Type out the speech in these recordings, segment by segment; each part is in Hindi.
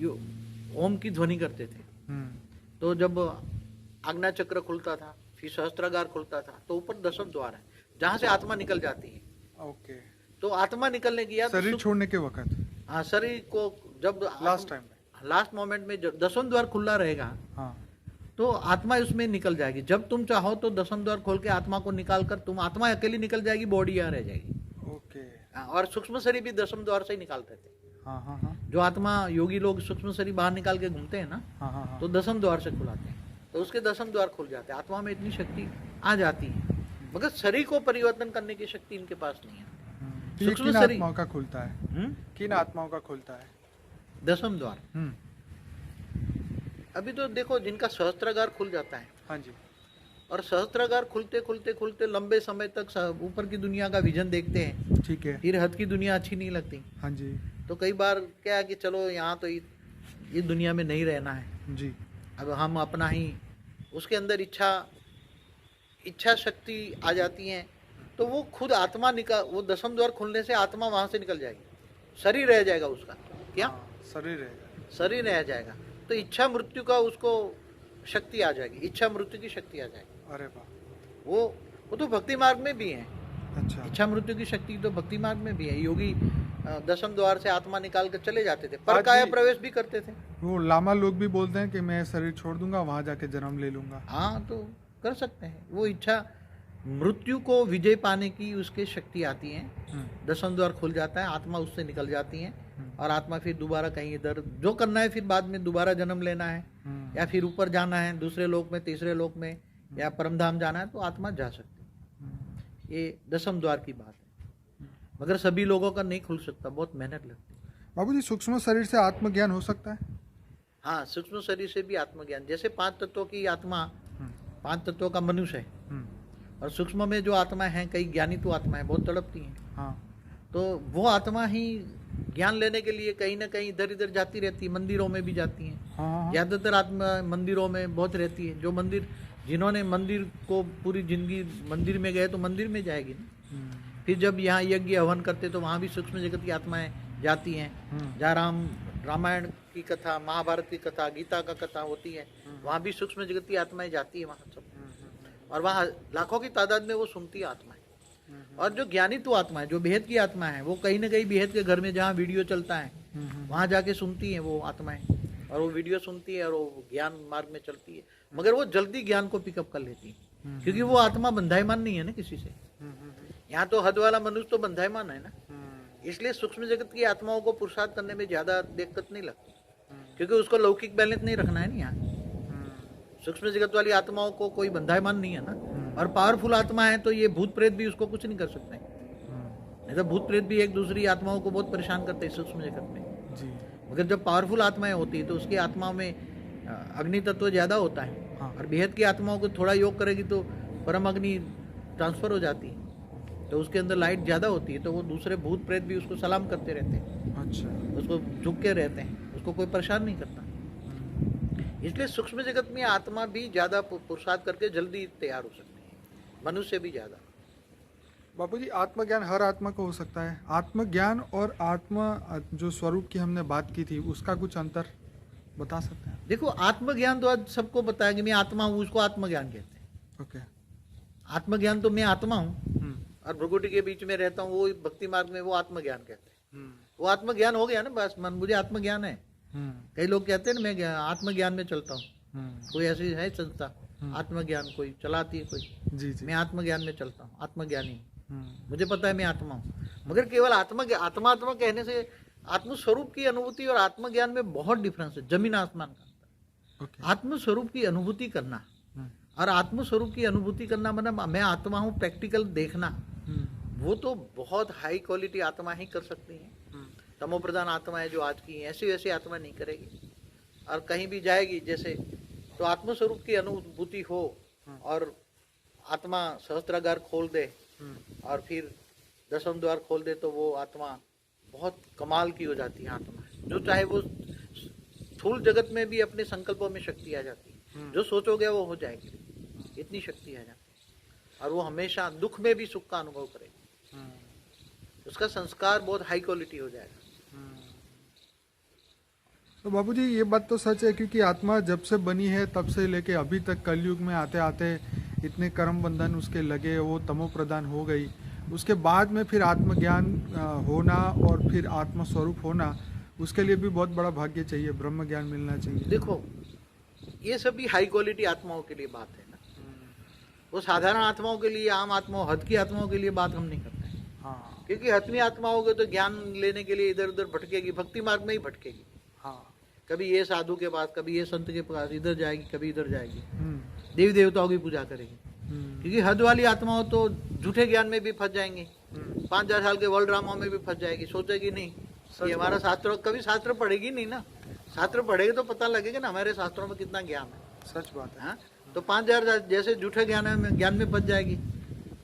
ओम की ध्वनि करते थे। तो जब आज्ञा चक्र खुलता था, फिर सहस्त्रागार खुलता था, तो ऊपर 10 द्वार है जहां से आत्मा निकल जाती है। ओके। तो आत्मा निकलने की या शरीर छोड़ने के वक्त, हाँ, शरीर को जब लास्ट टाइम में, लास्ट मोमेंट में जब 10वां द्वार खुला रहेगा, हाँ, तो आत्मा उसमें निकल जाएगी। जब तुम चाहो तो 10वां द्वार खोल के आत्मा को निकाल कर तुम, आत्मा अकेली निकल जाएगी, बॉडी यहाँ रह जाएगी। ओके। और सूक्ष्म शरीर भी 10वां द्वार से ही निकालते थे। हाँ हाँ हाँ जो आत्मा योगी लोग सूक्ष्म शरीर बाहर निकाल के घूमते हैं ना, हाँ हाँ हाँ। तो 10वां द्वार से खुलाते हैं, तो उसके 10वां द्वार खुल जाते हैं। आत्मा में इतनी शक्ति आ जाती है, मगर शरीर को परिवर्तन करने की शक्ति इनके पास नहीं है। तो ये किन आत्माओं का खुलता है? किन आत्माओं का खुलता है 10वां द्वार? अभी तो देखो, जिनका सहस्त्रागार खुल जाता है, हाँ जी, और सहस्त्रागार खुलते खुलते खुलते लंबे समय तक ऊपर की दुनिया का विजन देखते हैं, ठीक है, फिर हद की दुनिया अच्छी नहीं लगती। हाँ जी, तो कई बार क्या है कि चलो यहाँ तो ये दुनिया में नहीं रहना है जी, अब हम अपना ही, उसके अंदर इच्छा शक्ति आ जाती है, तो वो खुद आत्मा वो 10वां द्वार खुलने से आत्मा वहां से निकल जाएगी, शरीर रह जाएगा उसका। क्या? हाँ, शरीर रहेगा, शरीर रह जाएगा, तो इच्छा मृत्यु का उसको शक्ति आ जाएगी, इच्छा मृत्यु की शक्ति आ जाएगी। अरे वाह, वो तो भक्ति मार्ग में भी है। अच्छा, इच्छा मृत्यु की शक्ति तो भक्ति मार्ग में भी है। योगी 10वां द्वार से आत्मा निकाल कर चले जाते थे, पर काया प्रवेश भी करते थे। वो लामा लोग भी बोलते हैं कि मैं शरीर छोड़ दूंगा, वहां जाके जन्म ले लूंगा। हाँ, तो कर सकते हैं। वो इच्छा मृत्यु को विजय पाने की उसके शक्ति आती है, 10वां द्वार खुल जाता है, आत्मा उससे निकल जाती है, और आत्मा फिर दोबारा कहीं इधर जो करना है, फिर बाद में दोबारा जन्म लेना है, या फिर ऊपर जाना है दूसरे लोक में, तीसरे लोक में, या परमधाम जाना है, तो आत्मा जा सकती है। ये 10वां द्वार की बात है, मगर सभी लोगों का नहीं खुल सकता, बहुत मेहनत लगती है। बाबूजी, सूक्ष्म शरीर से आत्मज्ञान हो सकता है? हाँ, सूक्ष्म शरीर से भी आत्मज्ञान, जैसे 5 तत्वों की आत्मा, 5 तत्वों का मनुष्य है, और सूक्ष्म में जो आत्मा है, कई ज्ञानी तो आत्मा है, बहुत तड़पती है, हाँ, तो वो आत्मा ही ज्ञान लेने के लिए कहीं ना कहीं इधर इधर जाती रहती है, मंदिरों में भी जाती है। हाँ, ज्यादातर आत्मा मंदिरों में बहुत रहती है। जो मंदिर, जिन्होंने मंदिर को पूरी जिंदगी मंदिर में गए, तो मंदिर में जाएगी ना। फिर जब यहाँ यज्ञ हवन करते, तो वहाँ भी सूक्ष्म जगत की आत्माएं जाती हैं। जहाँ रामायण की कथा, महाभारत की कथा, गीता का कथा होती है, वहाँ भी सूक्ष्म जगत की आत्माएं जाती है वहाँ सब, और वहाँ लाखों की तादाद में वो सुनती है आत्माएं। और जो ज्ञानी तो आत्मा है, जो बेहद की आत्मा है, वो कहीं ना कहीं बेहद के घर में जहाँ वीडियो चलता है, वहाँ जाके सुनती है वो आत्माएं, और वो वीडियो सुनती है और वो ज्ञान मार्ग में चलती है, मगर वो जल्दी ज्ञान को पिकअप कर लेती है, क्योंकि वो आत्मा बंधाईमान नहीं है ना किसी से। यहाँ तो हद वाला मनुष्य तो बंधाईमान है ना, इसलिए सूक्ष्म जगत की आत्माओं को पुरुषार्थ करने में ज्यादा दिक्कत नहीं लगती, क्योंकि उसको लौकिक बैलेंस नहीं रखना है ना। यहाँ सूक्ष्म जगत वाली आत्माओं को कोई बंधाईमान नहीं है ना, और पावरफुल आत्मा है, तो ये भूत प्रेत भी उसको कुछ नहीं कर सकते। नहीं तो भूत प्रेत भी एक दूसरी आत्माओं को बहुत परेशान करते हैं सूक्ष्म जगत में जी। मगर जब पावरफुल आत्माएं होती है, तो उसकी आत्माओं में अग्नि तत्व ज्यादा होता है, हाँ। और बेहद की आत्माओं को थोड़ा योग करेगी तो परम अग्नि ट्रांसफर हो जाती है, तो उसके अंदर लाइट ज्यादा होती है, तो वो दूसरे भूत प्रेत भी उसको सलाम करते रहते हैं। अच्छा, उसको झुक के रहते हैं, उसको कोई परेशान नहीं करता। इसलिए सूक्ष्म जगत में आत्मा भी ज्यादा पुरुषार्थ करके जल्दी तैयार हो सकती है, मनुष्य भी ज्यादा। बापू जी, आत्मज्ञान हर आत्मा को हो सकता है? आत्मज्ञान और आत्मा जो स्वरूप की हमने बात की थी, उसका कुछ अंतर बता सकते हैं? देखो, आत्मज्ञान तो आज सबको बताया कि मैं आत्मा हूँ, उसको आत्मज्ञान कहते हैं। ओके, आत्मज्ञान तो मैं आत्मा हूँ और भ्रुकुटी के बीच में रहता हूँ, वो भक्ति मार्ग में वो आत्मज्ञान कहते हैं। वो आत्मज्ञान हो गया ना, बस मन मुझे आत्मज्ञान है। कई लोग कहते हैं ना, मैं आत्मज्ञान में चलता हूँ, कोई ऐसी है संस्था आत्मज्ञान कोई चलाती है कोई, जी जी, मैं आत्मज्ञान में चलता हूँ, आत्मज्ञानी, मुझे पता है मैं आत्मा हूँ। मगर केवल आत्मा आत्मा कहने से आत्मस्वरूप की अनुभूति और आत्मज्ञान में बहुत डिफरेंस है, जमीन आसमान का। आत्मस्वरूप की अनुभूति करना और आत्मस्वरूप की अनुभूति करना मतलब मैं आत्मा हूँ प्रैक्टिकल देखना, वो तो बहुत हाई क्वालिटी आत्मा ही कर सकती है। तमो प्रधान आत्मा है जो आज की, ऐसी वैसी आत्मा नहीं करेगी, और कहीं भी जाएगी जैसे, तो आत्मस्वरूप की अनुभूति हो और आत्मा सहस्त्रागार खोल दे और फिर 10वां द्वार खोल दे, तो वो आत्मा बहुत कमाल की हो जाती है। आत्मा जो चाहे वो स्थूल जगत में भी अपने संकल्पों में शक्ति आ जाती है, जो सोचोगे वो हो जाएगी, इतनी शक्ति आ जाती है। और वो हमेशा दुख में भी सुख का अनुभव करेगी, उसका संस्कार बहुत हाई क्वालिटी हो जाएगा। तो बाबूजी ये बात तो सच है, क्योंकि आत्मा जब से बनी है तब से लेके अभी तक कलयुग में आते आते इतने कर्म बंधन उसके लगे, वो तमो प्रधान हो गई। उसके बाद में फिर आत्मज्ञान होना और फिर आत्म स्वरूप होना, उसके लिए भी बहुत बड़ा भाग्य चाहिए, ब्रह्म ज्ञान मिलना चाहिए। देखो ये सभी हाई क्वालिटी आत्माओं के लिए बात है ना, वो साधारण आत्माओं के लिए, आम आत्माओं, हद की आत्माओं के लिए बात हम नहीं करते हैं। हाँ क्योंकि हतमी आत्मा होगे तो ज्ञान लेने के लिए इधर उधर भटकेगी, भक्ति मार्ग में ही भटकेगी। हाँ। कभी ये साधु के पास, कभी ये संत के पास, इधर जाएगी, कभी इधर जाएगी, देवी देवताओं की पूजा करेगी। क्योंकि हद वाली आत्माओं तो झूठे ज्ञान में भी फंस जाएंगे, 5,000 साल के वर्ल्ड ड्रामा में भी फंस जाएगी, सोचेगी नहीं कि हमारा शास्त्र, कभी शास्त्र पढ़ेगी नहीं ना। शास्त्र पढ़ेगी तो पता लगेगा ना हमारे शास्त्रों में कितना ज्ञान है। सच बात है। हाँ, तो 5,000 जैसे झूठे ज्ञान में फंस जाएगी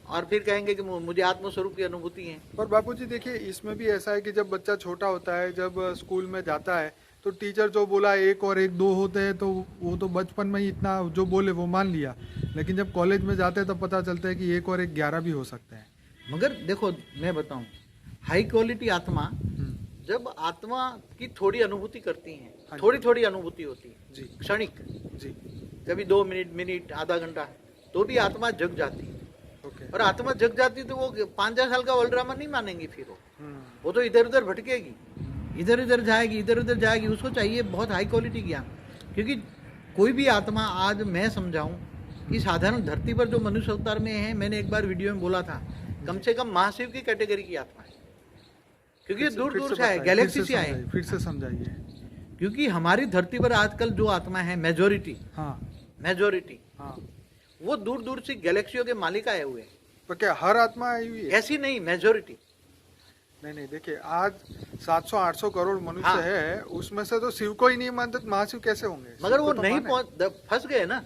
और फिर कहेंगे कि मुझे आत्मस्वरूप की अनुभूति है। पर बापूजी देखिए, इसमें भी ऐसा है कि जब बच्चा छोटा होता है, जब स्कूल में जाता है, तो टीचर जो बोला 1 और 1 2 होते हैं, तो वो तो बचपन में ही इतना जो बोले वो मान लिया। लेकिन जब कॉलेज में जाते हैं तब पता चलता है कि 1 और 1 11 भी हो सकते हैं। मगर देखो मैं बताऊं, हाई क्वालिटी आत्मा जब आत्मा की थोड़ी अनुभूति करती है, थोड़ी थोड़ी अनुभूति होती है जी, क्षणिक जी, कभी 2 मिनट आधा घंटा, तो भी आत्मा जग जाती है। ओके। और आत्मा जग जाती तो वो 5,000 साल का वर्ल्ड ड्रामा नहीं मानेंगी, फिर वो तो इधर उधर भटकेगी, इधर उधर जाएगी, इधर उधर जाएगी। उसको चाहिए बहुत हाई क्वालिटी ज्ञान। क्योंकि कोई भी आत्मा, आज मैं समझाऊं कि साधारण धरती पर जो मनुष्य अवतार में है, मैंने एक बार वीडियो में बोला था, कम से कम महाशिव की कैटेगरी की आत्मा है। क्योंकि दूर दूर से आए, गैलेक्सी से आए। फिर से समझाइए। क्योंकि हमारी धरती पर आजकल जो आत्मा है मेजोरिटी, हाँ हाँ। वो दूर दूर से गैलेक्सियों के मालिक आए हुए हैं। तो क्या हर आत्मा आई हुई है? ऐसी नहीं, मेजोरिटी। नहीं, देखिए आज 700-800 करोड़ मनुष्य हाँ। है, उसमें से तो शिव को ही नहीं मानते, तो महाशिव कैसे होंगे? मगर वो तो नहीं माने। फंस गए ना।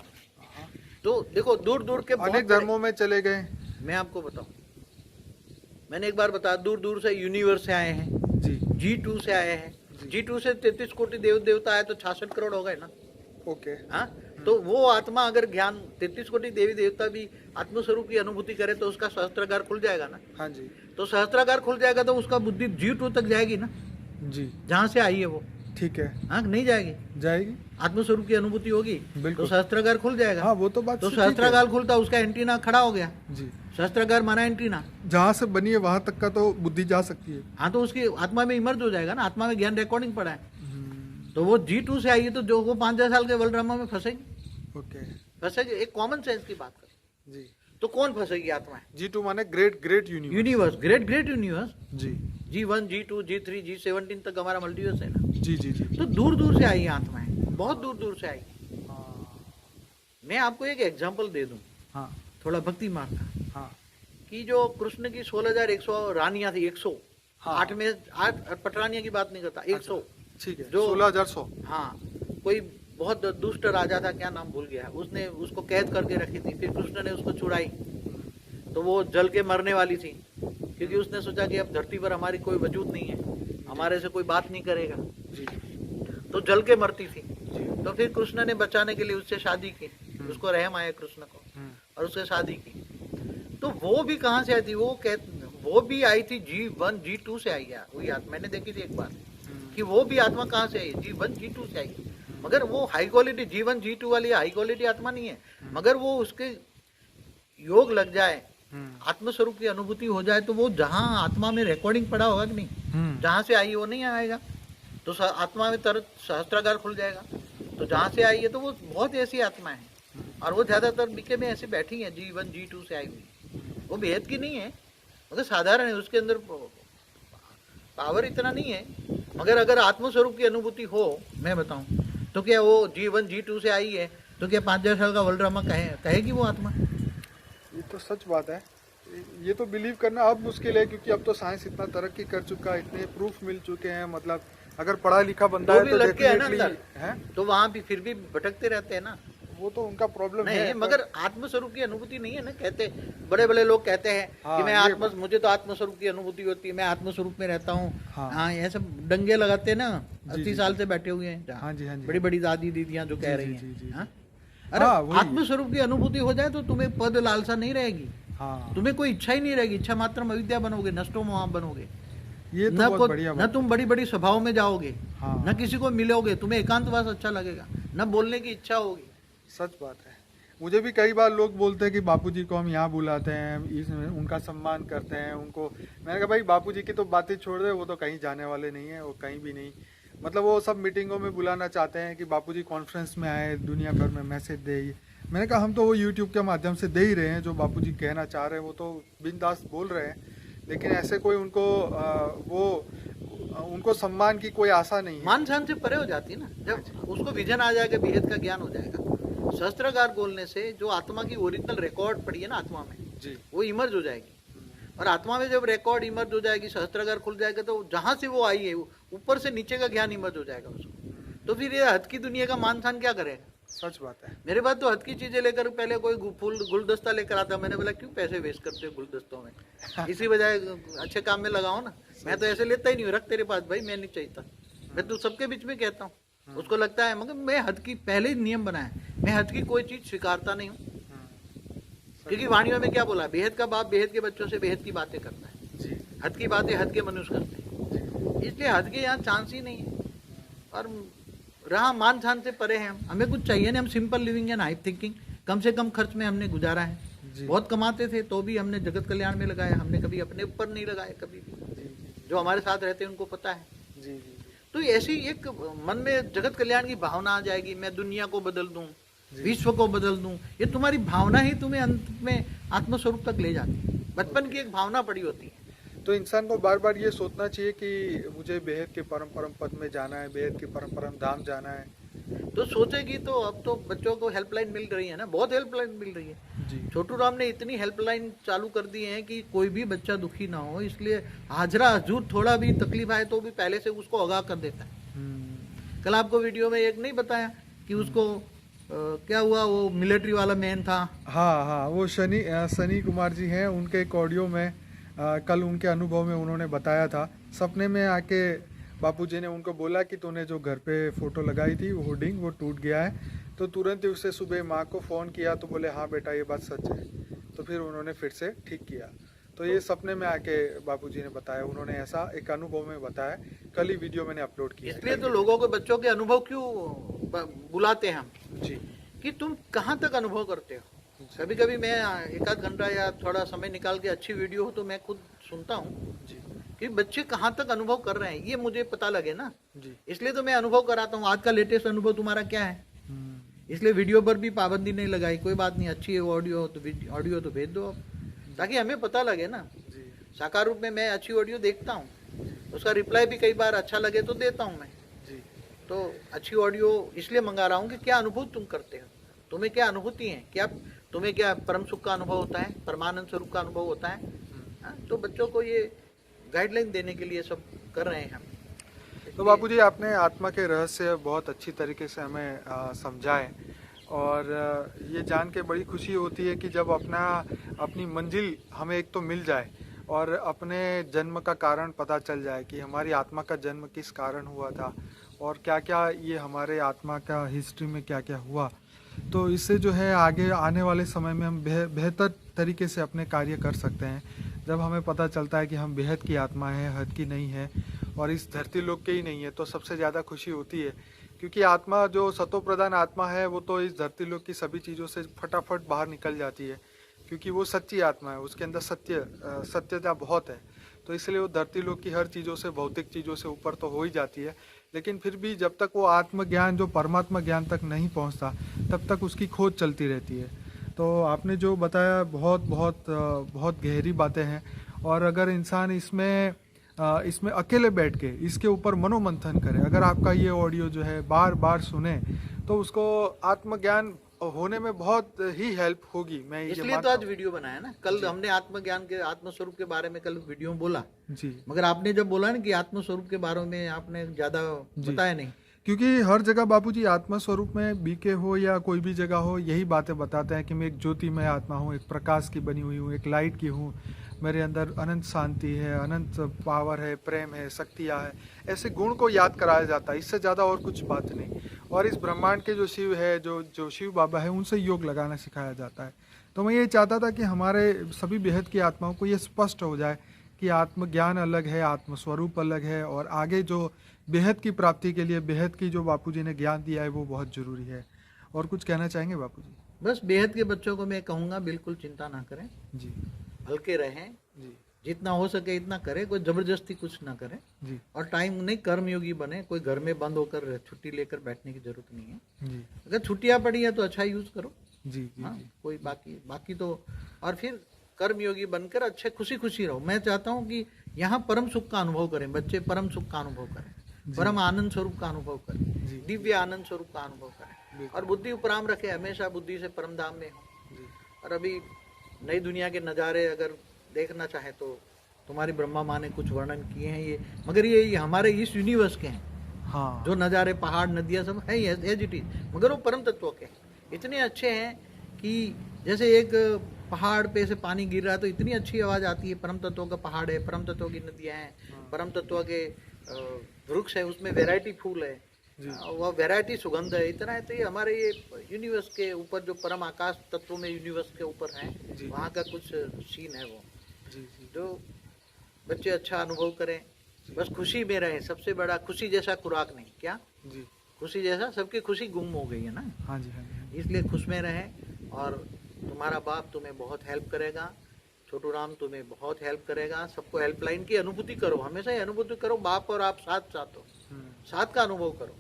तो देखो दूर दूर के अनेक धर्मों में चले गए। मैं आपको बताऊं, मैंने एक बार बताया, दूर दूर से यूनिवर्स से आए हैं जी, G2 से आए हैं। G2 से 33 कोटि देव देवता आए तो 66 करोड़ हो गए ना। ओके। हाँ, तो वो आत्मा अगर ज्ञान 33 कोटि देवी देवता भी आत्मस्वरूप की अनुभूति करे तो उसका सहस्त्रागार खुल जाएगा ना। हाँ जी, तो सहस्त्रागार खुल जाएगा तो उसका बुद्धि G2 तक जाएगी ना, जी, जहाँ से आई है वो। ठीक है। हाँ, नहीं जाएगी, जाएगी। आत्मस्वरूप की अनुभूति होगी तो बिल्कुल। सहस्त्रागार खुल जाएगा। हाँ, वो तो बात तो ठीक है। सहस्त्रागार खुलता, उसका एंटीना खड़ा हो गया। जी, सहस्त्रागार माना एंटीना। जहाँ से बनी है वहां तक का तो बुद्धि जा सकती है। हाँ, तो उसकी आत्मा में इमर्ज हो जाएगा ना, आत्मा में ज्ञान रिकॉर्डिंग पड़ा है। तो वो G2 से आई है तो जो वो 5,000 साल के वर्ल्ड ड्रामा में फंसेगी। ओके। फंसेगी, एक कॉमन सेंस की बात कर। जी, तो कौन फंसेगी आत्मा? G2 माने ग्रेट यूनिवर्स, ग्रेट यूनिवर्स। जी, G1 G2 G3 G17 तक हमारा मल्टीवर्स है ना। जी, जी, जी। तो दूर दूर से आई है आत्माएं, बहुत दूर दूर से आई। हाँ, मैं आपको एक एग्जांपल दे दूं, हाँ, थोड़ा भक्ति मार्ग का, हाँ, कि जो कृष्ण की 16,100 रानियां थी, 100 हाँ। 8 में 8 पटरानियां की बात नहीं करता, 100। ठीक है। जो 16,100। हाँ, कोई बहुत दुष्ट राजा था, क्या नाम भूल गया, उसने उसको कैद करके रखी थी। फिर कृष्ण ने उसको छुड़ाई तो वो जल के मरने वाली थी, क्योंकि उसने सोचा कि अब धरती पर हमारी कोई वजूद नहीं है, हमारे से कोई बात नहीं करेगा, जी, तो जल के मरती थी। जी। तो फिर कृष्ण ने बचाने के लिए उससे शादी की, उसको रहम आया कृष्ण को, और उससे शादी की। तो वो भी कहाँ से आई थी? वो भी आई थी G1 G2 से आई है। वही आत्मा मैंने देखी थी एक बार कि वो भी आत्मा कहाँ से आई, G1 G2 से आई। मगर वो हाई क्वालिटी G1 G2 वाली हाई क्वालिटी आत्मा नहीं है, मगर वो उसके योग लग जाए, आत्मस्वरूप की अनुभूति हो जाए, तो वो जहाँ आत्मा में रिकॉर्डिंग पड़ा होगा कि नहीं, जहाँ से आई वो नहीं आएगा, तो आत्मा में तरत सहस्त्रागार खुल जाएगा। तो जहाँ से आई है तो वो बहुत ऐसी आत्मा है, और वो ज्यादातर बीके में ऐसे बैठी है G1 G2 से आई हुई। वो भेद की नहीं है, मगर साधारण है, उसके अंदर पावर इतना नहीं है। मगर अगर आत्मस्वरूप की अनुभूति हो, मैं बताऊं, तो क्या वो G1 G2 से आई है तो क्या 5,000 साल का वर्ल्ड ड्रामा कहेगी वो आत्मा? ये तो सच बात है। ये तो बिलीव करना अब मुश्किल है, क्योंकि अब तो साइंस इतना तरक्की कर चुका है, इतने प्रूफ मिल चुके हैं। मतलब अगर पढ़ा लिखा बंदा है तो डेफिनेटली है, तो वहाँ भी फिर भी भटकते रहते हैं ना। वो तो उनका प्रॉब्लम नहीं है। मगर आत्मस्वरूप की अनुभूति नहीं है ना। कहते बड़े बड़े लोग कहते हैं कि मैं मुझे तो आत्मस्वरूप की अनुभूति होती है, मैं आत्मस्वरूप में रहता हूँ। हाँ, ये सब डंगे लगाते हैं ना, 80 साल से बैठे हुए हैं। हाँ जी, हाँ जी। बड़ी बड़ी दादी दीदियाँ जो कह रही हैं, अरे हाँ, आत्मस्वरूप की अनुभूति हो जाए तो तुम्हें पद लालसा नहीं रहेगी। हाँ, तुम्हें कोई इच्छा ही नहीं रहेगी। इच्छा मात्र अविद्या बनोगे, नष्टो मोह बनोगे। ये तो बहुत बढ़िया न बात। तुम बड़ी बड़ी सभाओं में जाओगे, हाँ। न किसी को मिलोगे, तुम्हें एकांतवास अच्छा लगेगा, न बोलने की इच्छा होगी। सच बात है। मुझे भी कई बार लोग बोलते हैं कि बापूजी को हम यहाँ बुलाते हैं, उनका सम्मान करते हैं उनको। मैंने कहा भाई बापूजी की तो बातें छोड़ दे, वो तो कहीं जाने वाले नहीं है, वो कहीं भी नहीं। मतलब वो सब मीटिंगों में बुलाना चाहते हैं कि बापूजी कॉन्फ्रेंस में आए, दुनिया भर में मैसेज दे। मैंने कहा हम तो वो यूट्यूब के माध्यम से दे ही रहे हैं, जो बापूजी कहना चाह रहे हैं वो तो बिंदास बोल रहे हैं। लेकिन ऐसे कोई उनको सम्मान की कोई आशा नहीं है। मान शान से परे हो जाती है ना, जब उसको विजन आ जाएगा, बेहद का ज्ञान हो जाएगा। सहस्त्रागार बोलने से जो आत्मा की ओरिजिनल रिकॉर्ड पड़ी है ना आत्मा में जी। वो इमर्ज हो जाएगी, और आत्मा में जब रिकॉर्ड इमर्ज हो जाएगी, सहस्त्रागार खुल जाएगा, तो जहां से वो आई है ऊपर से नीचे का ज्ञान इमर्ज हो जाएगा उसको। तो फिर ये हद की दुनिया का मान शान क्या करेगा? सच बात है। मेरे पास तो हद की चीजें लेकर पहले कोई फूल गुलदस्ता लेकर आता, मैंने बोला क्यों पैसे वेस्ट करते हो गुलदस्तों में, इसी बजाय अच्छे काम में लगाओ ना। मैं तो ऐसे लेता ही नहीं हूँ, रख तेरे पास भाई, मैं नहीं चाहिए। मैं तो सबके बीच में कहता हूँ, उसको लगता है, मगर मैं हद की पहले ही नियम बनाया, मैं हद की कोई चीज स्वीकारता नहीं हूँ। क्योंकि वाणियों में क्या बोला, बेहद का बाप बेहद के बच्चों से बेहद की बातें करता है, हद की बातें हद के मनुष्य करते हैं, इसलिए हद के यहाँ चांस ही नहीं है। और रहा मान शान से परे हैं, हमें कुछ चाहिए नहीं, हम simple living and high thinking, कम से कम खर्च में हमने गुजारा है। बहुत कमाते थे तो भी हमने जगत कल्याण में लगाया, हमने कभी अपने ऊपर नहीं लगाया कभी भी। जो हमारे साथ रहते हैं उनको पता है। तो ऐसी एक मन में जगत कल्याण की भावना आ जाएगी, मैं दुनिया को बदल दूं, विश्व को बदल दूं, ये तुम्हारी भावना ही तुम्हें अंत में आत्मस्वरूप तक ले जाती है। बचपन की एक भावना पड़ी होती है। तो इंसान को बार बार ये सोचना चाहिए कि मुझे बेहद के परम परम पद में जाना है, बेहद के परम परम धाम जाना है। तो सोचेगी तो अब तो बच्चों को हेल्पलाइन मिल रही है ना, बहुत हेल्पलाइन मिल रही है। छोटू राम ने इतनी हेल्पलाइन चालू कर दी है कि कोई भी बच्चा दुखी ना हो, इसलिए हाजरा हजूर थोड़ा भी तकलीफ आए तो भी पहले से उसको आगाह कर देता है। कल आपको वीडियो में एक नहीं बताया कि उसको क्या हुआ, वो मिलिट्री वाला मैन था। हाँ, वो सनी कुमार जी हैं, उनके एक ऑडियो में कल उनके अनुभव में उन्होंने बताया था। सपने में आके बापूजी ने उनको बोला कि तूने जो घर पे फोटो लगाई थी वो होर्डिंग वो टूट गया है। तो तुरंत ही उससे सुबह माँ को फ़ोन किया तो बोले हाँ बेटा ये बात सच है। तो फिर उन्होंने फिर से ठीक किया। तो ये सपने में आके बापूजी ने बताया, उन्होंने ऐसा एक अनुभव में बताया। कल ही वीडियो मैंने अपलोड किया। इसलिए तो लोगों के बच्चों के अनुभव क्यों बुलाते हैं हम जी, कि तुम कहाँ तक अनुभव करते हो। कभी कभी मैं एक आध घंटा या थोड़ा समय निकाल के अच्छी वीडियो हो तो मैं खुद सुनता हूँ कि बच्चे कहाँ तक अनुभव कर रहे हैं, ये मुझे पता लगे ना जी। इसलिए तो मैं अनुभव कराता हूँ। आज का लेटेस्ट अनुभव तुम्हारा क्या है, इसलिए वीडियो पर भी पाबंदी नहीं लगाई। कोई बात नहीं, अच्छी है ऑडियो तो भेज दो आप, ताकि हमें पता लगे ना। साकार रूप में मैं अच्छी ऑडियो देखता हूँ, उसका रिप्लाई भी कई बार अच्छा लगे तो देता हूँ मैं। तो अच्छी ऑडियो इसलिए मंगा रहा हूँ कि क्या अनुभव तुम करते हो, तुम्हें क्या अनुभूति है, क्या तुम्हें क्या परम सुख का अनुभव होता है, परमानंद स्वरूप का अनुभव होता है। तो बच्चों को ये गाइडलाइन देने के लिए सब कर रहे हैं हम। तो बापूजी आपने आत्मा के रहस्य बहुत अच्छी तरीके से हमें समझाए, और ये जान के बड़ी खुशी होती है कि जब अपनी मंजिल हमें एक तो मिल जाए और अपने जन्म का कारण पता चल जाए कि हमारी आत्मा का जन्म किस कारण हुआ था और क्या क्या ये हमारे आत्मा का हिस्ट्री में क्या क्या हुआ। तो इससे जो है आगे आने वाले समय में हम बेहतर तरीके से अपने कार्य कर सकते हैं। जब हमें पता चलता है कि हम बेहद की आत्मा है, हद की नहीं है और इस धरती लोक के ही नहीं है, तो सबसे ज़्यादा खुशी होती है। क्योंकि आत्मा जो सतो प्रधान आत्मा है वो तो इस धरती लोक की सभी चीज़ों से फटाफट बाहर निकल जाती है, क्योंकि वो सच्ची आत्मा है, उसके अंदर सत्यता बहुत है। तो इसलिए वो धरती लोक की हर चीज़ों से, भौतिक चीज़ों से ऊपर तो हो ही जाती है। लेकिन फिर भी जब तक वो आत्मज्ञान जो परमात्मा ज्ञान तक नहीं पहुंचता, तब तक उसकी खोज चलती रहती है। तो आपने जो बताया बहुत गहरी बातें हैं, और अगर इंसान इसमें अकेले बैठ के इसके ऊपर मनोमंथन करे, अगर आपका ये ऑडियो जो है बार बार सुने, तो उसको आत्मज्ञान होने में बहुत ही हेल्प होगी। मैं इसलिए तो आज वीडियो बनाया ना। कल हमने आत्मज्ञान के, आत्मस्वरूप के बारे में कल वीडियो में बोला जी, मगर आपने जब बोला ना कि आत्मस्वरूप के बारे में आपने ज्यादा बताया नहीं, क्योंकि हर जगह बापूजी आत्मा स्वरूप में बीके हो या कोई भी जगह हो, यही बातें बताते हैं कि मैं एक ज्योतिमय आत्मा हूँ, एक प्रकाश की बनी हुई हूँ, एक लाइट की हूँ, मेरे अंदर अनंत शांति है, अनंत पावर है, प्रेम है, शक्तियाँ है। ऐसे गुण को याद कराया जाता है, इससे ज़्यादा और कुछ बात नहीं। और इस ब्रह्मांड के जो शिव है, जो शिव बाबा है, उनसे योग लगाना सिखाया जाता है। तो मैं ये चाहता था कि हमारे सभी बेहद की आत्माओं को ये स्पष्ट हो जाए कि आत्मज्ञान अलग है, आत्मस्वरूप अलग है, और आगे जो बेहद की प्राप्ति के लिए बेहद की जो बापूजी ने ज्ञान दिया है वो बहुत ज़रूरी है। और कुछ कहना चाहेंगे बापूजी? बस बेहद के बच्चों को मैं कहूँगा बिल्कुल चिंता ना करें, जी हल्के रहें, जी जितना हो सके इतना करें, कोई ज़बरदस्ती कुछ ना करें, जी और टाइम नहीं कर्मयोगी बने, कोई घर में बंद होकर छुट्टी लेकर बैठने की जरूरत नहीं है। जी अगर छुट्टियाँ पड़ी है तो अच्छा यूज़ करो, जी जी हाँ, जी कोई बाकी तो, और फिर कर्मयोगी बनकर अच्छे खुशी खुशी रहो। मैं चाहता हूँ कि यहाँ परम सुख का अनुभव करें बच्चे, परम सुख का अनुभव करें, परम आनंद स्वरूप का अनुभव जी। करें, दिव्य आनंद स्वरूप का अनुभव करें, और बुद्धि उपराम रखे, हमेशा बुद्धि से परम धाम में हो। जी और अभी नई दुनिया के नज़ारे अगर देखना चाहे तो तुम्हारी ब्रह्मा माँ ने कुछ वर्णन किए हैं ये, मगर ये हमारे इस यूनिवर्स के हैं। हाँ जो नज़ारे पहाड़ नदियाँ सब है एज इट इज, मगर वो परम तत्वों के इतने अच्छे हैं कि जैसे एक पहाड़ पे से पानी गिर रहा है तो इतनी अच्छी आवाज़ आती है। परम तत्वों का पहाड़ है, परम तत्वों की नदियाँ हैं, परम तत्वों के वृक्ष है, उसमें वैरायटी फूल है, वह वैरायटी सुगंध है, इतना है। तो ये हमारे ये यूनिवर्स के ऊपर जो परम आकाश तत्वों में यूनिवर्स के ऊपर है, वहाँ का कुछ सीन है वो। जी जी जो बच्चे अच्छा अनुभव करें, बस खुशी में रहें, सबसे बड़ा खुशी जैसा खुराक नहीं, क्या जी खुशी जैसा, सबकी खुशी गुम हो गई है ना, हाँ जी हाँ जी इसलिए खुश में रहें। और तुम्हारा बाप तुम्हें बहुत हेल्प करेगा, छोटू राम तुम्हें बहुत हेल्प करेगा, सबको हेल्पलाइन की अनुभूति करो, हमेशा ही अनुभूति करो, बाप और आप साथ साथ हो, साथ का अनुभव करो।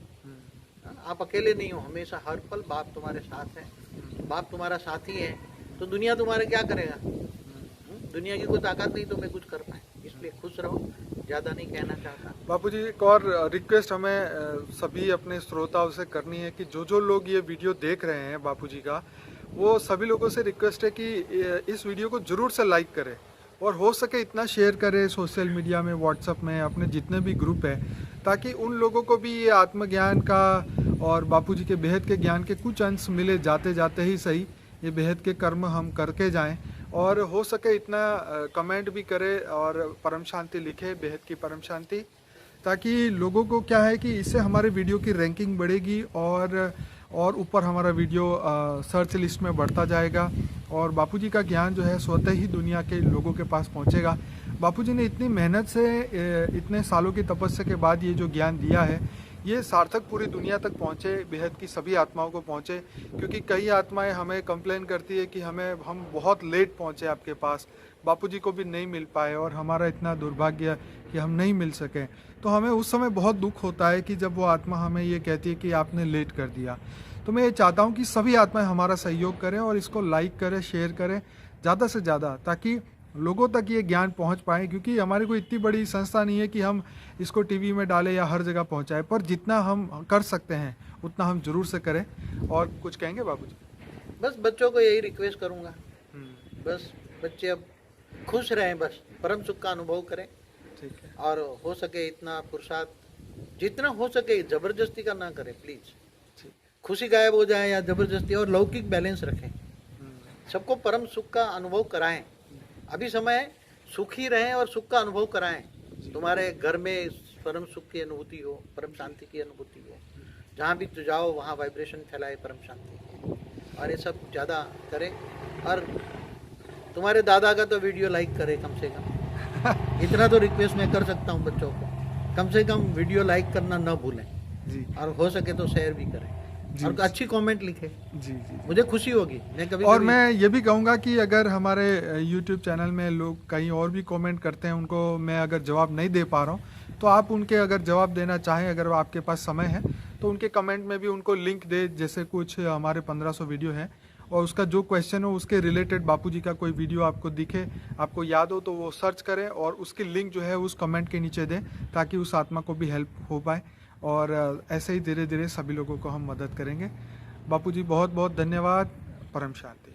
आप अकेले नहीं हो, हमेशा हर पल बाप तुम्हारे साथ है, बाप तुम्हारा साथी है, तो दुनिया तुम्हारे क्या करेगा, दुनिया की कोई ताकत नहीं तुम्हें कुछ कर पाए, इसलिए खुश रहो। ज़्यादा नहीं कहना चाहता। बापूजी, एक और रिक्वेस्ट हमें सभी अपने श्रोताओं से करनी है कि जो जो लोग ये वीडियो देख रहे हैं बापूजी का, वो सभी लोगों से रिक्वेस्ट है कि इस वीडियो को ज़रूर से लाइक करें, और हो सके इतना शेयर करें सोशल मीडिया में, व्हाट्सएप में, अपने जितने भी ग्रुप है, ताकि उन लोगों को भी ये आत्मज्ञान का और बापूजी के बेहद के ज्ञान के कुछ अंश मिले, जाते जाते ही सही, ये बेहद के कर्म हम करके जाएं। और हो सके इतना कमेंट भी करे और परम शांति लिखे, बेहद की परम शांति, ताकि लोगों को क्या है कि इससे हमारे वीडियो की रैंकिंग बढ़ेगी और ऊपर हमारा वीडियो सर्च लिस्ट में बढ़ता जाएगा, और बापूजी का ज्ञान जो है स्वतः ही दुनिया के लोगों के पास पहुंचेगा। बापूजी ने इतनी मेहनत से इतने सालों की तपस्या के बाद ये जो ज्ञान दिया है, ये सार्थक पूरी दुनिया तक पहुँचे, बेहद की सभी आत्माओं को पहुँचे। क्योंकि कई आत्माएं हमें कंप्लेन करती है कि हम बहुत लेट पहुँचे आपके पास, बापूजी को भी नहीं मिल पाए, और हमारा इतना दुर्भाग्य कि हम नहीं मिल सके। तो हमें उस समय बहुत दुख होता है कि जब वो आत्मा हमें ये कहती है कि आपने लेट कर दिया। तो मैं ये चाहता हूँ कि सभी आत्माएं हमारा सहयोग करें और इसको लाइक करें, शेयर करें ज़्यादा से ज़्यादा, ताकि लोगों तक ये ज्ञान पहुंच पाए। क्योंकि हमारी कोई इतनी बड़ी संस्था नहीं है कि हम इसको टीवी में डालें या हर जगह पहुंचाएं, पर जितना हम कर सकते हैं उतना हम जरूर से करें। और कुछ कहेंगे बाबूजी? बस बच्चों को यही रिक्वेस्ट करूंगा, बस बच्चे अब खुश रहें, बस परम सुख का अनुभव करें। ठीक है। और हो सके इतना पुरुषार्थ जितना हो सके, जबरदस्ती का ना करें प्लीज। खुशी गायब हो जाए या जबरदस्ती, और लौकिक बैलेंस रखें, सबको परम सुख का अनुभव कराएं। अभी समय सुखी रहें और सुख का अनुभव कराएं। तुम्हारे घर में परम सुख की अनुभूति हो, परम शांति की अनुभूति हो, जहाँ भी तो जाओ वहाँ वाइब्रेशन फैलाए परम शांति, और ये सब ज़्यादा करें। और तुम्हारे दादा का तो वीडियो लाइक करें कम से कम, इतना तो रिक्वेस्ट मैं कर सकता हूँ बच्चों को, कम से कम वीडियो लाइक करना न भूलें जी, और हो सके तो शेयर भी करें, और अच्छी कमेंट लिखे। जी जी, मुझे खुशी होगी। मैं कभी और मैं ये भी कहूँगा कि अगर हमारे YouTube चैनल में लोग कहीं और भी कमेंट करते हैं, उनको मैं अगर जवाब नहीं दे पा रहा हूँ, तो आप उनके अगर जवाब देना चाहें, अगर आपके पास समय है, तो उनके कमेंट में भी उनको लिंक दे। जैसे कुछ हमारे 1500 वीडियो हैं, और उसका जो क्वेश्चन हो उसके रिलेटेड बापूजी का कोई वीडियो आपको दिखे, आपको याद हो, तो वो सर्च करें और उसकी लिंक जो है उस कमेंट के नीचे दें, ताकि उस आत्मा को भी हेल्प हो पाए। और ऐसे ही धीरे धीरे सभी लोगों को हम मदद करेंगे। बापूजी बहुत बहुत धन्यवाद। परम शांति।